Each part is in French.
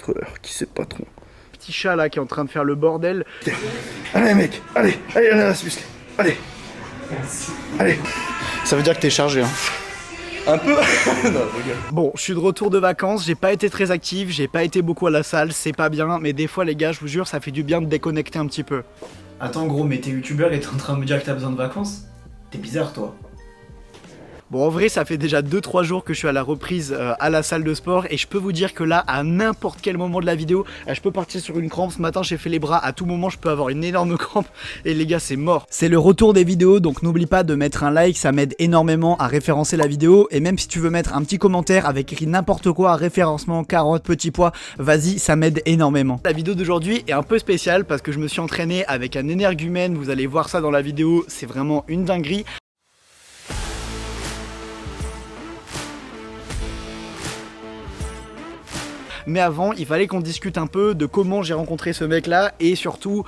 contrôleur, qui c'est le patron? Petit chat là qui est en train de faire le bordel. Allez mec, allez, ananas musclé, allez. Allez. Ça veut dire que t'es chargé, hein. Un peu. Non, je rigole. Bon, je suis de retour de vacances, j'ai pas été très actif, j'ai pas été beaucoup à la salle, c'est pas bien, mais des fois les gars, je vous jure, ça fait du bien de déconnecter un petit peu. Attends gros, mais t'es youtubeur et t'es en train de me dire que t'as besoin de vacances? T'es bizarre toi. Bon, en vrai, ça fait déjà 2-3 jours que je suis à la reprise à la salle de sport et je peux vous dire que là, à n'importe quel moment de la vidéo, je peux partir sur une crampe. Ce matin, j'ai fait les bras, à tout moment, je peux avoir une énorme crampe et les gars, c'est mort. C'est le retour des vidéos, donc n'oublie pas de mettre un like, ça m'aide énormément à référencer la vidéo et même si tu veux mettre un petit commentaire avec écrit n'importe quoi, référencement, carotte, petit pois, vas-y, ça m'aide énormément. La vidéo d'aujourd'hui est un peu spéciale parce que je me suis entraîné avec un énergumène, vous allez voir ça dans la vidéo, c'est vraiment une dinguerie. Mais avant, il fallait qu'on discute un peu de comment j'ai rencontré ce mec-là et surtout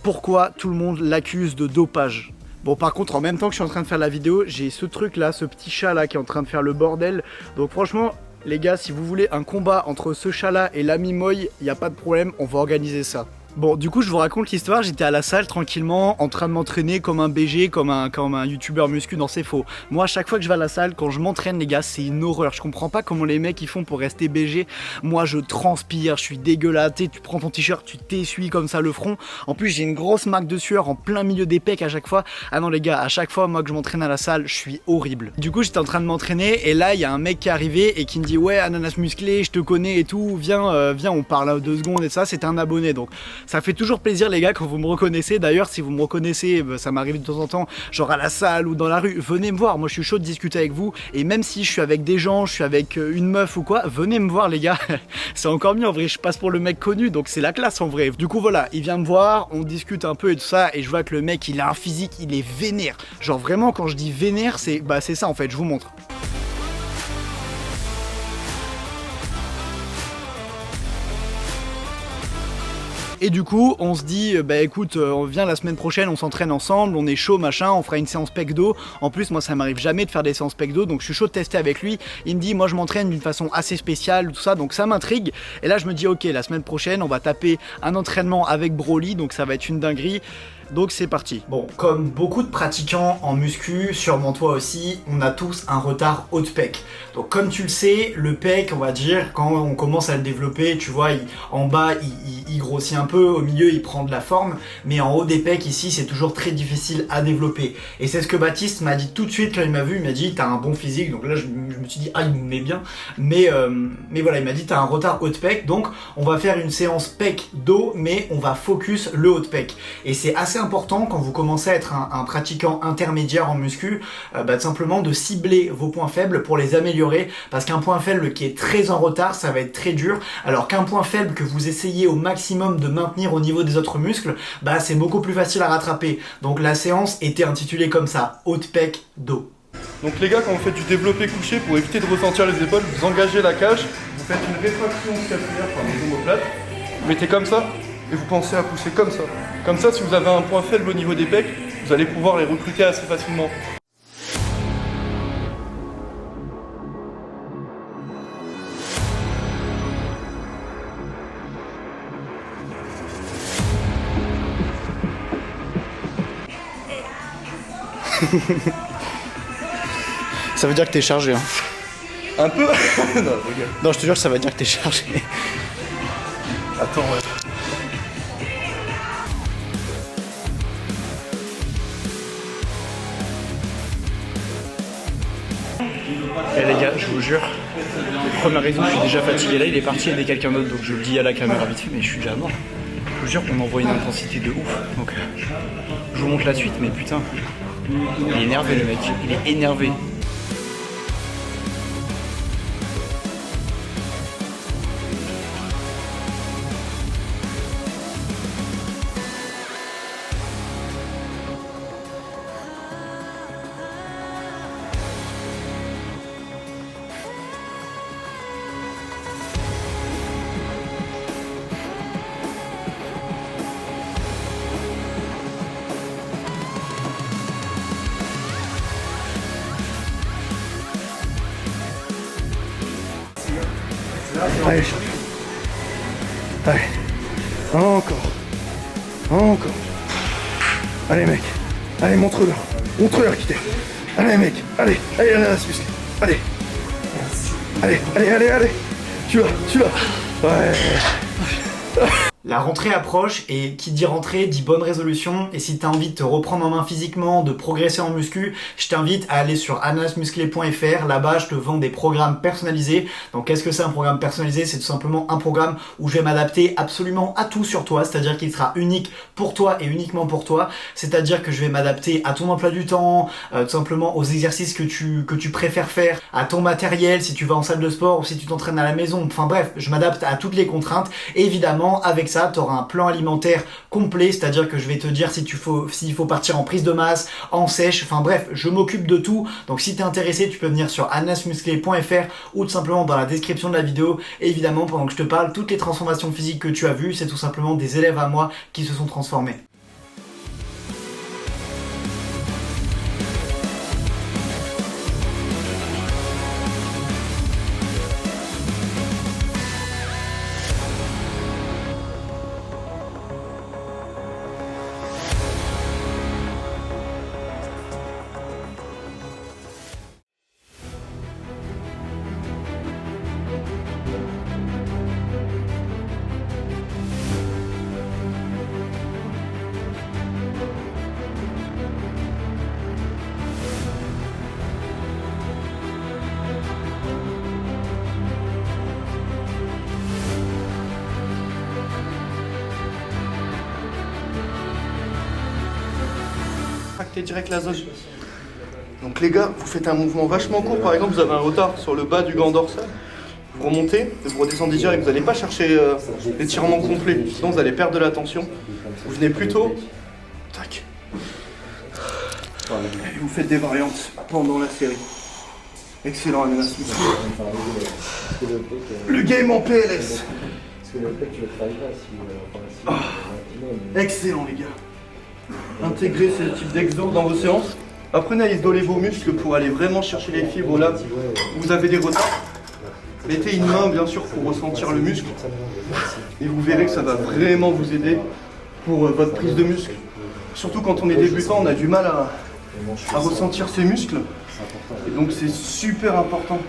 pourquoi tout le monde l'accuse de dopage. Bon, par contre, en même temps que je suis en train de faire la vidéo, j'ai ce truc-là, ce petit chat-là qui est en train de faire le bordel. Donc franchement, les gars, si vous voulez un combat entre ce chat-là et l'ami Moy, il n'y a pas de problème, on va organiser ça. Bon, du coup, je vous raconte l'histoire. J'étais à la salle tranquillement, en train de m'entraîner comme un BG, comme un youtubeur muscu. Non, c'est faux. Moi, à chaque fois que je vais à la salle, quand je m'entraîne, les gars, c'est une horreur. Je comprends pas comment les mecs ils font pour rester BG. Moi, je transpire, je suis dégueulasse. Tu prends ton t-shirt, tu t'essuies comme ça le front. En plus, j'ai une grosse marque de sueur en plein milieu des pecs à chaque fois. Ah non, les gars, à chaque fois, moi, que je m'entraîne à la salle, je suis horrible. Du coup, j'étais en train de m'entraîner et là, il y a un mec qui est arrivé et qui me dit ouais, ananas musclé, je te connais et tout. Viens, viens, on parle 2 secondes et ça. C'était un abonné, donc ça fait toujours plaisir les gars quand vous me reconnaissez. D'ailleurs si vous me reconnaissez, ça m'arrive de temps en temps, genre à la salle ou dans la rue, venez me voir, moi je suis chaud de discuter avec vous. Et même si je suis avec des gens, je suis avec une meuf ou quoi, venez me voir les gars. C'est encore mieux en vrai, je passe pour le mec connu, donc c'est la classe en vrai. Du coup voilà, il vient me voir, on discute un peu et tout ça, et je vois que le mec il a un physique, il est vénère. Genre vraiment quand je dis vénère, c'est ça en fait, je vous montre. Et du coup, on se dit, bah écoute, on vient la semaine prochaine, on s'entraîne ensemble, on est chaud, machin, on fera une séance pec dos. En plus, moi, ça m'arrive jamais de faire des séances pec dos, donc je suis chaud de tester avec lui. Il me dit, moi, je m'entraîne d'une façon assez spéciale, tout ça, donc ça m'intrigue. Et là, je me dis, ok, la semaine prochaine, on va taper un entraînement avec Broly, donc ça va être une dinguerie. Donc c'est parti. Bon, comme beaucoup de pratiquants en muscu, sûrement toi aussi, on a tous un retard haut de pec. Donc comme tu le sais, le pec, on va dire, quand on commence à le développer, tu vois, en bas, il grossit un peu, au milieu, il prend de la forme, mais en haut des pecs, ici, c'est toujours très difficile à développer. Et c'est ce que Baptiste m'a dit tout de suite quand il m'a vu, il m'a dit, t'as un bon physique, donc là, je me suis dit, ah, il me met bien, mais voilà, il m'a dit, t'as un retard haut de pec, donc on va faire une séance pec dos, mais on va focus le haut de pec. Et c'est assez important quand vous commencez à être un pratiquant intermédiaire en muscu, simplement de cibler vos points faibles pour les améliorer, parce qu'un point faible qui est très en retard, ça va être très dur, alors qu'un point faible que vous essayez au maximum de maintenir au niveau des autres muscles, c'est beaucoup plus facile à rattraper. Donc la séance était intitulée comme ça, haut de pec, dos. Donc les gars, quand vous faites du développé couché, pour éviter de ressentir les épaules, vous engagez la cage, vous faites une rétraction scapulaire par les omoplates, vous mettez comme ça, et vous pensez à pousser comme ça. Comme ça, si vous avez un point faible au niveau des pecs, vous allez pouvoir les recruter assez facilement. Ça veut dire que t'es chargé, hein. Un peu. Non, je rigole. Non, je te jure, ça veut dire que t'es chargé. Attends, ouais. Et les gars, je vous jure, première raison, je suis déjà fatigué. Là, il est parti aider quelqu'un d'autre, donc je le dis à la caméra vite fait, mais je suis déjà mort. Je vous jure qu'on envoie une intensité de ouf. Donc, je vous montre la suite, mais putain, il est énervé le mec, il est énervé. Allez. Allez. Encore. Encore. Allez mec. Allez, montre-leur. Montre-leur qui t'es. Allez mec. Allez. Allez, ananas musclé. Allez. Allez. Tu l'as. Ouais. La rentrée approche et qui dit rentrée dit bonne résolution, et si tu as envie de te reprendre en main physiquement, de progresser en muscu, je t'invite à aller sur ananasmusclé.fr. Là-bas je te vends des programmes personnalisés. Donc qu'est-ce que c'est un programme personnalisé? C'est tout simplement un programme où je vais m'adapter absolument à tout sur toi, c'est-à-dire qu'il sera unique pour toi et uniquement pour toi, c'est-à-dire que je vais m'adapter à ton emploi du temps, tout simplement aux exercices que tu préfères faire, à ton matériel, si tu vas en salle de sport ou si tu t'entraînes à la maison, enfin bref, je m'adapte à toutes les contraintes, et évidemment avec ça tu auras un plan alimentaire complet, c'est-à-dire que je vais te dire s'il faut partir en prise de masse, en sèche, enfin bref, je m'occupe de tout. Donc si tu es intéressé, tu peux venir sur ananasmusclé.fr ou tout simplement dans la description de la vidéo. Et évidemment, pendant que je te parle, toutes les transformations physiques que tu as vues, c'est tout simplement des élèves à moi qui se sont transformés. Tractez direct la zone. Donc les gars, vous faites un mouvement vachement court. Par exemple, vous avez un retard sur le bas du gant dorsal. Vous remontez, et vous redescendez direct. Vous n'allez pas chercher l'étirement complet, sinon vous allez perdre de la tension. Vous venez plutôt. Tac. Et vous faites des variantes pendant la série. Excellent, ananas. Le game en PLS. Excellent les gars. Intégrez ce type d'exo dans vos séances. Apprenez à isoler vos muscles pour aller vraiment chercher les fibres là où vous avez des retards. Mettez une main bien sûr pour ressentir le muscle. Et vous verrez que ça va vraiment vous aider pour votre prise de muscle. Surtout quand on est débutant, on a du mal à ressentir ses muscles. Et donc c'est super important.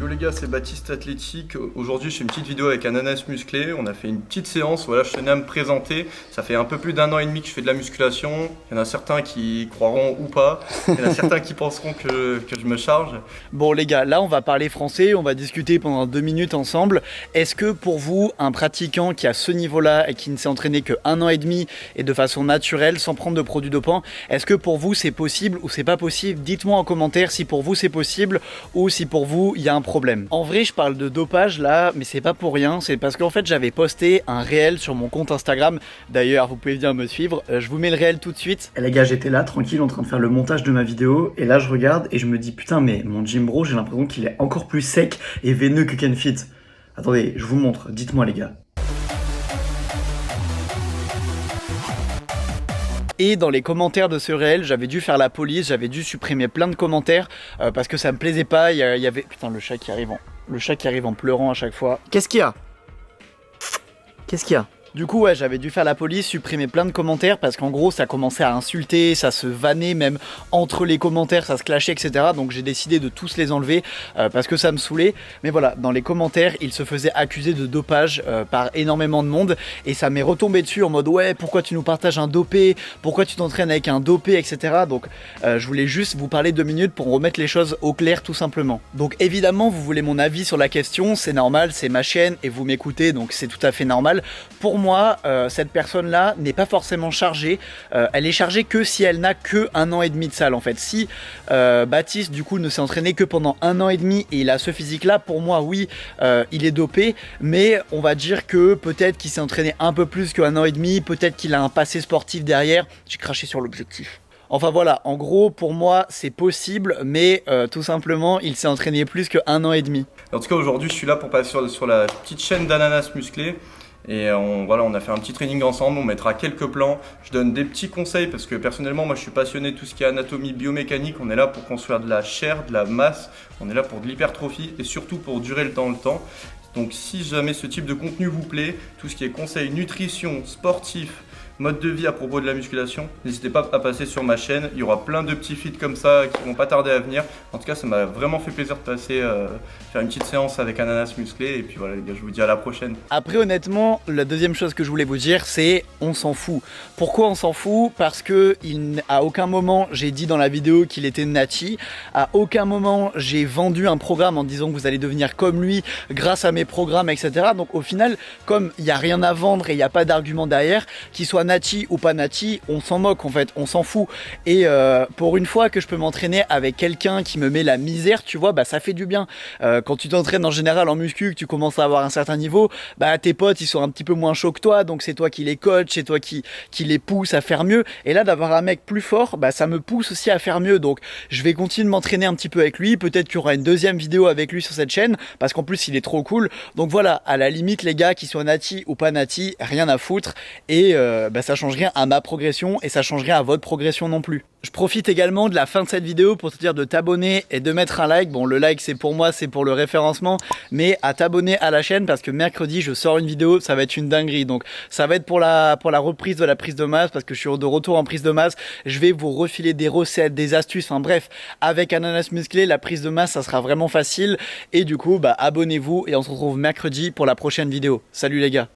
Yo les gars, c'est Baptiste Athlétique. Aujourd'hui, je fais une petite vidéo avec Ananas Musclé. On a fait une petite séance. Voilà, je tenais à me présenter. Ça fait un peu plus d'1 an et demi que je fais de la musculation. Il y en a certains qui croiront ou pas. Il y en a certains qui penseront que je me charge. Bon les gars, là on va parler français, on va discuter pendant 2 minutes ensemble. Est-ce que pour vous, un pratiquant qui a ce niveau-là et qui ne s'est entraîné que 1 an et demi et de façon naturelle, sans prendre de produits dopants, est-ce que pour vous c'est possible ou c'est pas possible? Dites-moi en commentaire si pour vous c'est possible ou si pour vous il y a un problème. En vrai, je parle de dopage là, mais c'est pas pour rien, c'est parce qu'en fait j'avais posté un réel sur mon compte Instagram. D'ailleurs, vous pouvez venir me suivre, je vous mets le réel tout de suite. Et les gars, j'étais là tranquille en train de faire le montage de ma vidéo et là je regarde et je me dis putain, mais mon gym bro, j'ai l'impression qu'il est encore plus sec et veineux que Kenfit. Attendez, je vous montre, dites-moi les gars. Et dans les commentaires de ce réel, j'avais dû faire la police, j'avais dû supprimer plein de commentaires parce que ça me plaisait pas. Il y avait... Putain, le chat qui arrive en pleurant à chaque fois. Qu'est-ce qu'il y a? Qu'est-ce qu'il y a? Du coup, ouais, j'avais dû faire la police, supprimer plein de commentaires parce qu'en gros, ça commençait à insulter, ça se vannait même entre les commentaires, ça se clashait, etc. Donc j'ai décidé de tous les enlever parce que ça me saoulait. Mais voilà, dans les commentaires, il se faisait accuser de dopage par énormément de monde et ça m'est retombé dessus en mode ouais, pourquoi tu nous partages un dopé? Pourquoi tu t'entraînes avec un dopé, etc. Donc je voulais juste vous parler 2 minutes pour remettre les choses au clair tout simplement. Donc évidemment, vous voulez mon avis sur la question, c'est normal, c'est ma chaîne et vous m'écoutez, donc c'est tout à fait normal. Pour moi, cette personne-là n'est pas forcément chargée. Elle est chargée que si elle n'a que 1 an et demi de salle en fait. Si Baptiste du coup ne s'est entraîné que pendant 1 an et demi et il a ce physique-là, pour moi oui, il est dopé, mais on va dire que peut-être qu'il s'est entraîné un peu plus que 1 an et demi, peut-être qu'il a un passé sportif derrière. J'ai craché sur l'objectif. Enfin voilà, en gros pour moi c'est possible, mais tout simplement il s'est entraîné plus que 1 an et demi. En tout cas aujourd'hui je suis là pour passer sur la petite chaîne d'ananas musclé. Et on a fait un petit training ensemble, on mettra quelques plans, je donne des petits conseils parce que personnellement moi je suis passionné de tout ce qui est anatomie biomécanique, on est là pour construire de la chair, de la masse, on est là pour de l'hypertrophie et surtout pour durer dans le temps. Donc si jamais ce type de contenu vous plaît, tout ce qui est conseils nutrition, sportif, mode de vie à propos de la musculation, n'hésitez pas à passer sur ma chaîne, il y aura plein de petits feeds comme ça qui vont pas tarder à venir. En tout cas ça m'a vraiment fait plaisir de passer faire une petite séance avec Ananas musclé et puis voilà les gars, je vous dis à la prochaine. Après honnêtement, la deuxième chose que je voulais vous dire c'est on s'en fout. Pourquoi on s'en fout? Parce que à aucun moment j'ai dit dans la vidéo qu'il était Nati, à aucun moment j'ai vendu un programme en disant que vous allez devenir comme lui grâce à mes programmes etc. Donc au final comme il n'y a rien à vendre et il n'y a pas d'argument derrière, qu'il soit Nati ou pas Nati, on s'en moque en fait, on s'en fout. Et pour une fois que je peux m'entraîner avec quelqu'un qui me met la misère, tu vois, bah ça fait du bien. Quand tu t'entraînes en général en muscu, que tu commences à avoir un certain niveau, bah tes potes ils sont un petit peu moins chauds que toi, donc c'est toi qui les coach, c'est toi qui les pousse à faire mieux. Et là d'avoir un mec plus fort, bah ça me pousse aussi à faire mieux. Donc je vais continuer de m'entraîner un petit peu avec lui. Peut-être qu'il y aura une deuxième vidéo avec lui sur cette chaîne, parce qu'en plus il est trop cool. Donc voilà, à la limite les gars, qu'ils soient Nati ou pas Nati, rien à foutre. Et bah, ça change rien à ma progression et ça change rien à votre progression non plus. Je profite également de la fin de cette vidéo pour te dire de t'abonner et de mettre un like. Bon, le like c'est pour moi, c'est pour le référencement, mais à t'abonner à la chaîne parce que mercredi je sors une vidéo, ça va être une dinguerie. Donc ça va être pour la reprise de la prise de masse parce que je suis de retour en prise de masse. Je vais vous refiler des recettes, des astuces, enfin bref, avec Ananas musclé, la prise de masse ça sera vraiment facile. Et du coup, bah abonnez-vous et on se retrouve mercredi pour la prochaine vidéo. Salut les gars.